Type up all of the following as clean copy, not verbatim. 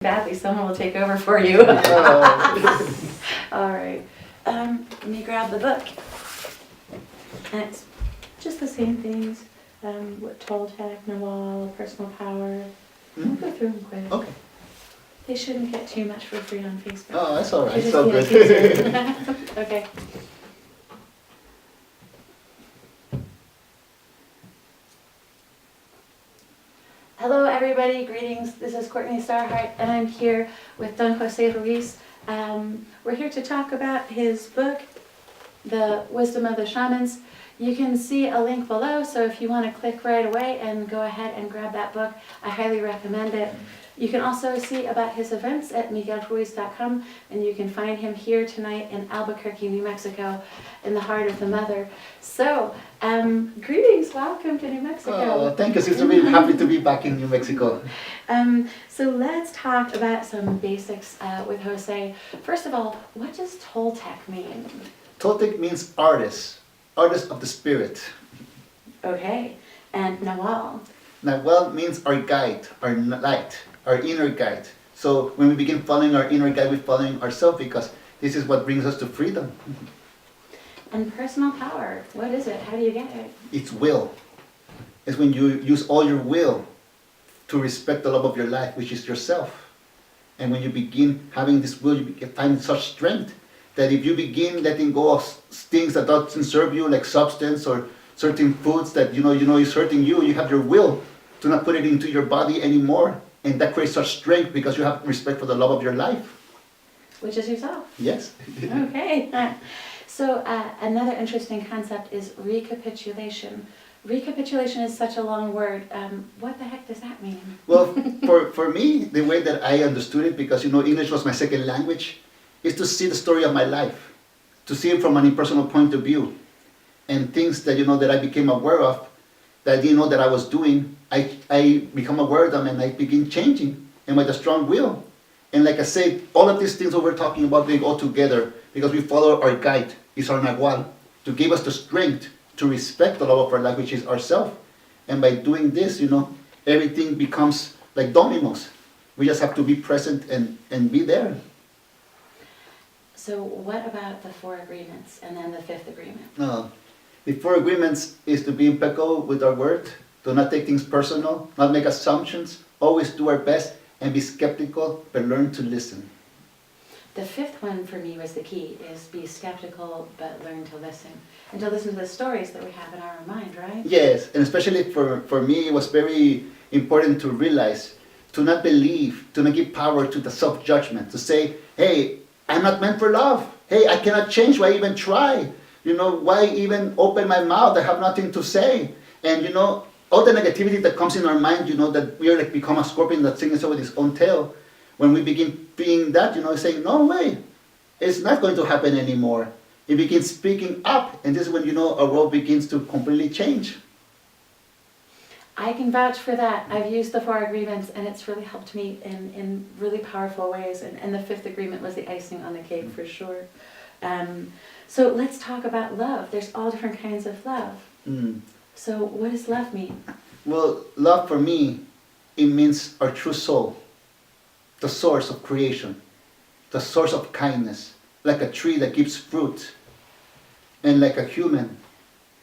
badly, someone will take over for you. All right. Let me grab the book. And it's just the same things. What Toltec, Nawal, personal power. We'll go through them quick. Okay. They shouldn't get too much for free on Facebook. Oh, that's all right. Should So just good. be like easier. Okay. Hello everybody, greetings. This is Courtni Starhart and I'm here with Don Jose Ruiz. We're here to talk about his book, The Wisdom of the Shamans. You can see a link below, so if you want to click right away and go ahead and grab that book, I highly recommend it. You can also see about his events at miguelruiz.com, and you can find him here tonight in Albuquerque, New Mexico, in the heart of the mother. So, greetings, welcome to New Mexico. Oh, thank you, sister. We're happy to be back in New Mexico. So let's talk about some basics with Jose. First of all, what does Toltec mean? Toltec means artist, artist of the spirit. Okay, and Nawal? Nawal means our guide, our light, our inner guide. So when we begin following our inner guide, we're following ourselves because this is what brings us to freedom. And personal power, what is it? How do you get it? It's will. It's when you use all your will to respect the love of your life, which is yourself. And when you begin having this will, you find such strength that if you begin letting go of things that doesn't serve you, like substance or certain foods that you know is hurting you, you have your will to not put it into your body anymore. And that creates such strength because you have respect for the love of your life. Which is yourself. Yes. Okay. So another interesting concept is recapitulation. Recapitulation is such a long word. What the heck does that mean? Well, for me, the way that I understood it, because English was my second language, is to see the story of my life, to see it from an impersonal point of view, and things that that I became aware of, that I didn't know that I was doing. I become aware of them and I begin changing, and with a strong will. And like I said, all of these things that we're talking about, they go together because we follow our guide, is our Nagual, to give us the strength to respect the love of our life, which is ourself. And by doing this, everything becomes like dominoes. We just have to be present and be there. So what about the 4 agreements and then the 5th agreement? The 4 agreements is to be impeccable with our word, to not take things personal, not make assumptions, always do our best, and be skeptical, but learn to listen. The 5th one for me was the key, is be skeptical, but learn to listen. And to listen to the stories that we have in our mind, right? Yes, and especially for me, it was very important to realize, to not believe, to not give power to the self-judgment, to say, hey, I'm not meant for love. Hey, I cannot change, why even try? Why even open my mouth? I have nothing to say. And all the negativity that comes in our mind, that we are like become a scorpion that sings over his own tail. When we begin being that, saying, no way, it's not going to happen anymore. It begins speaking up, and this is when, our world begins to completely change. I can vouch for that. I've used the 4 agreements, and it's really helped me in really powerful ways. And the 5th agreement was the icing on the cake for sure. So let's talk about love. There's all different kinds of love. So what does love mean? Well, love for me, it means our true soul, the source of creation, the source of kindness, like a tree that gives fruit, and like a human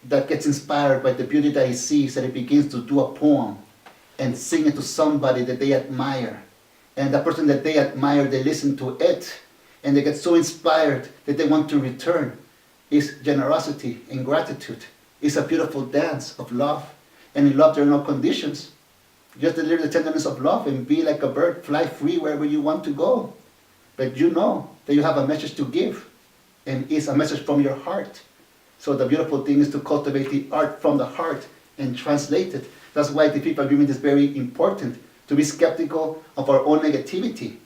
that gets inspired by the beauty that he sees, that he begins to do a poem and sing it to somebody that they admire. And the person that they admire, they listen to it, and they get so inspired that they want to return. Is generosity and gratitude. It's a beautiful dance of love. And in love there are no conditions. Just live the tenderness of love and be like a bird, fly free wherever you want to go. But you know that you have a message to give, and it's a message from your heart. So the beautiful thing is to cultivate the art from the heart and translate it. That's why the 5th agreement is very important, to be skeptical of our own negativity.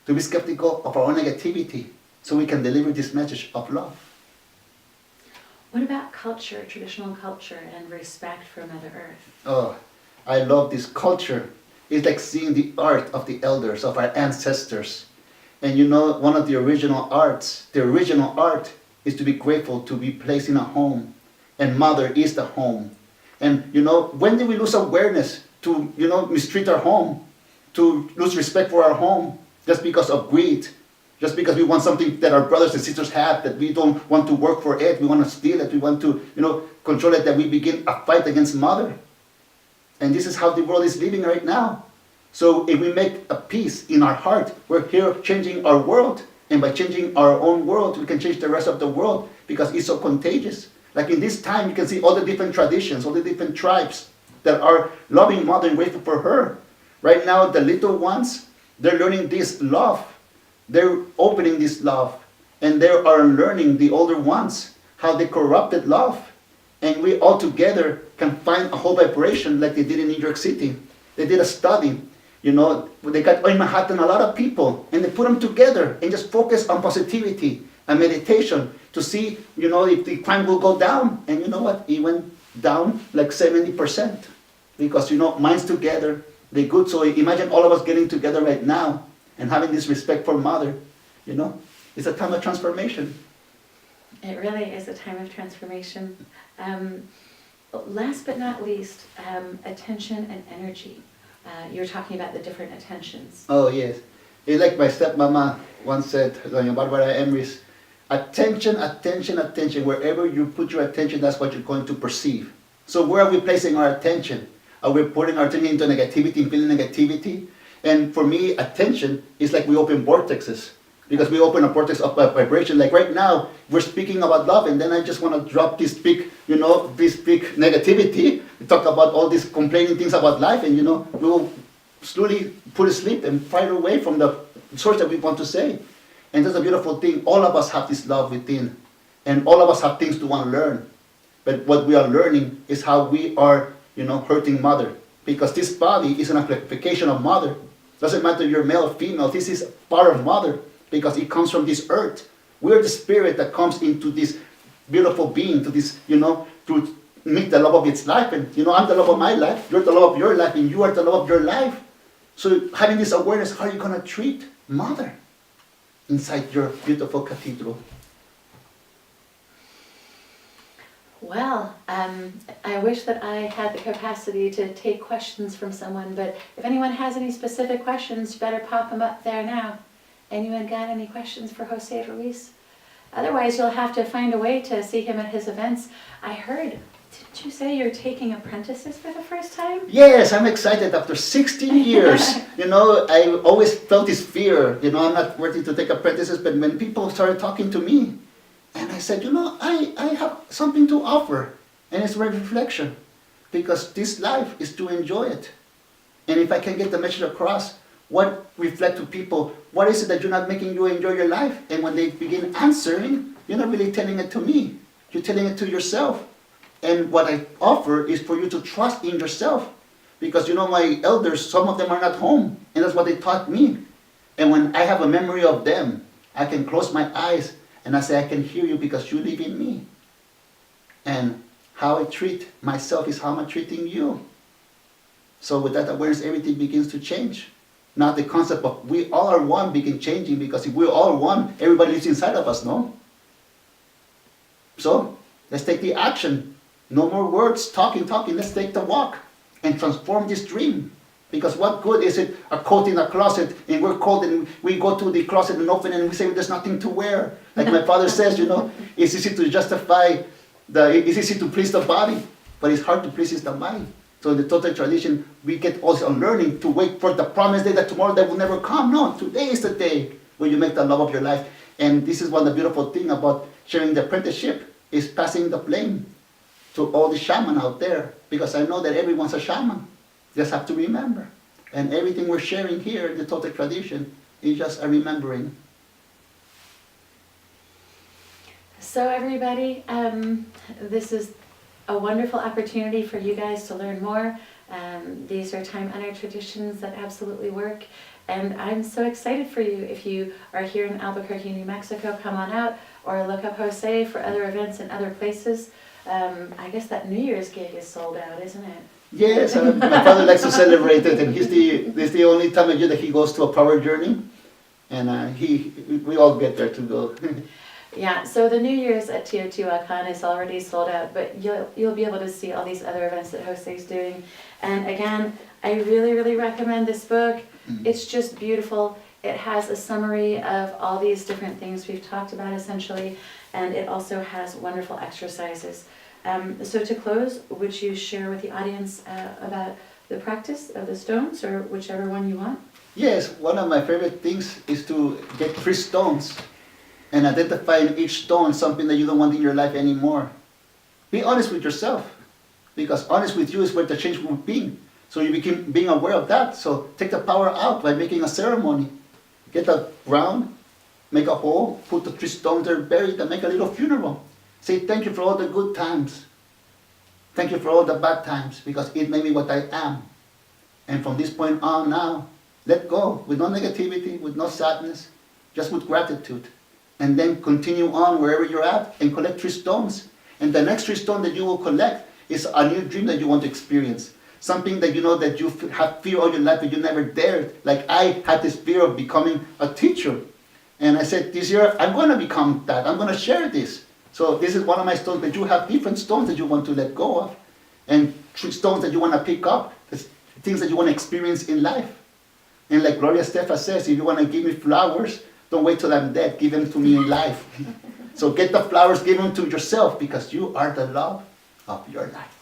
To be skeptical of our own negativity so we can deliver this message of love. What about culture, traditional culture, and respect for Mother Earth? Oh, I love this culture. It's like seeing the art of the elders, of our ancestors. And one of the original arts, is to be grateful to be placed in a home. And Mother is the home. And when did we lose awareness to, mistreat our home? to lose respect for our home just because of greed, just because we want something that our brothers and sisters have, that we don't want to work for it, we want to steal it, we want to, control it, that we begin a fight against mother. And this is how the world is living right now. So if we make a peace in our heart, we're here changing our world. And by changing our own world, we can change the rest of the world, because it's so contagious. Like in this time, you can see all the different traditions, all the different tribes that are loving mother and grateful for her. Right now, the little ones, they're learning this love. They're opening this love. And they are learning, the older ones, how they corrupted love. And we all together can find a whole vibration like they did in New York City. They did a study. They got in Manhattan a lot of people, and they put them together and just focus on positivity and meditation to see, if the crime will go down. And you know what? It went down like 70%. Because, minds together, they're good. So imagine all of us getting together right now and having this respect for mother. It's a time of transformation. It really is a time of transformation. Last but not least, attention and energy. You're talking about the different attentions. Oh, yes. It's like my stepmama once said, Doña Barbara Emrys, attention, attention, attention. Wherever you put your attention, that's what you're going to perceive. So where are we placing our attention? Are we putting our attention into negativity and feeling negativity? And for me, attention is like we open vortexes. Because we open a vortex of vibration. Like right now, we're speaking about love, and then I just want to drop this big, this big negativity. We talk about all these complaining things about life, and we will slowly put it asleep and fight away from the source that we want to say. And that's a beautiful thing. All of us have this love within, and all of us have things to want to learn. But what we are learning is how we are, hurting mother. Because this body is an amplification of mother. Doesn't matter if you're male or female, this is part of mother. Because it comes from this earth. We're the spirit that comes into this beautiful being, to this, to meet the love of its life. And, I'm the love of my life, you're the love of your life, and you are the love of your life. So having this awareness, how are you going to treat mother inside your beautiful cathedral? Well, I wish that I had the capacity to take questions from someone, but if anyone has any specific questions, you better pop them up there now. Anyone got any questions for Jose Ruiz? Otherwise, you'll have to find a way to see him at his events. I heard, didn't you say you're taking apprentices for the first time? Yes, I'm excited. After 16 years, I always felt this fear. I'm not worthy to take apprentices, but when people started talking to me, and I said, I have something to offer, and it's my reflection, because this life is to enjoy it. And if I can get the message across, what reflect to people, what is it that you're not making you enjoy your life? And when they begin answering, you're not really telling it to me. You're telling it to yourself. And what I offer is for you to trust in yourself. Because my elders, some of them are not home. And that's what they taught me. And when I have a memory of them, I can close my eyes and I say, I can hear you because you live in me. And how I treat myself is how I'm treating you. So with that awareness, everything begins to change. Now the concept of we all are one begin changing, because if we're all one, everybody lives inside of us, no? So let's take the action. No more words, talking. Let's take the walk and transform this dream. Because what good is it, a coat in a closet, and we're cold, and we go to the closet and open it, and we say there's nothing to wear. Like my father says, it's easy to justify, it's easy to please the body, but it's hard to please the mind. So in the Toltec tradition, we get also learning to wait for the promised day that tomorrow that will never come. No, today is the day when you make the love of your life. And this is one of the beautiful things about sharing the apprenticeship, is passing the flame to all the shaman out there. Because I know that everyone's a shaman. Just have to remember. And everything we're sharing here in the Toltec tradition is just a remembering. So everybody, this is a wonderful opportunity for you guys to learn more. These are time-honored traditions that absolutely work. And I'm so excited for you. If you are here in Albuquerque, New Mexico, come on out, or look up Jose for other events in other places. I guess that New Year's gig is sold out, isn't it? Yes, my father likes to celebrate it, and this is the only time of year that he goes to a power journey. And we all get there to go. Yeah, so the New Year's at Teotihuacan is already sold out, but you'll be able to see all these other events that Jose's doing. And again, I really, really recommend this book. It's just beautiful. It has a summary of all these different things we've talked about essentially, and it also has wonderful exercises. So to close, would you share with the audience about the practice of the stones, or whichever one you want? Yes, one of my favorite things is to get 3 stones and identify in each stone something that you don't want in your life anymore. Be honest with yourself, because honest with you is where the change will be. So you become being aware of that. So take the power out by making a ceremony. Get the ground, make a hole, put the 3 stones there buried, and make a little funeral. Say thank you for all the good times. Thank you for all the bad times, because it made me what I am. And from this point on now, let go with no negativity, with no sadness, just with gratitude. And then continue on wherever you're at and collect 3 stones. And the next 3 stones that you will collect is a new dream that you want to experience. Something that you know that you have fear all your life but you never dared. Like I had this fear of becoming a teacher. And I said, this year I'm going to become that. I'm going to share this. So this is one of my stones, but you have different stones that you want to let go of. And 3 stones that you want to pick up. Things that you want to experience in life. And like Gloria Estefan says, if you want to give me flowers, don't wait till I'm dead. Give them to me in life. So get the flowers, give them to yourself, because you are the love of your life.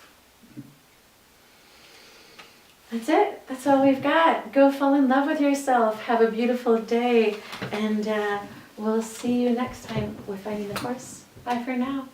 That's it. That's all we've got. Go fall in love with yourself. Have a beautiful day. And we'll see you next time with Finding the Horse. Bye for now.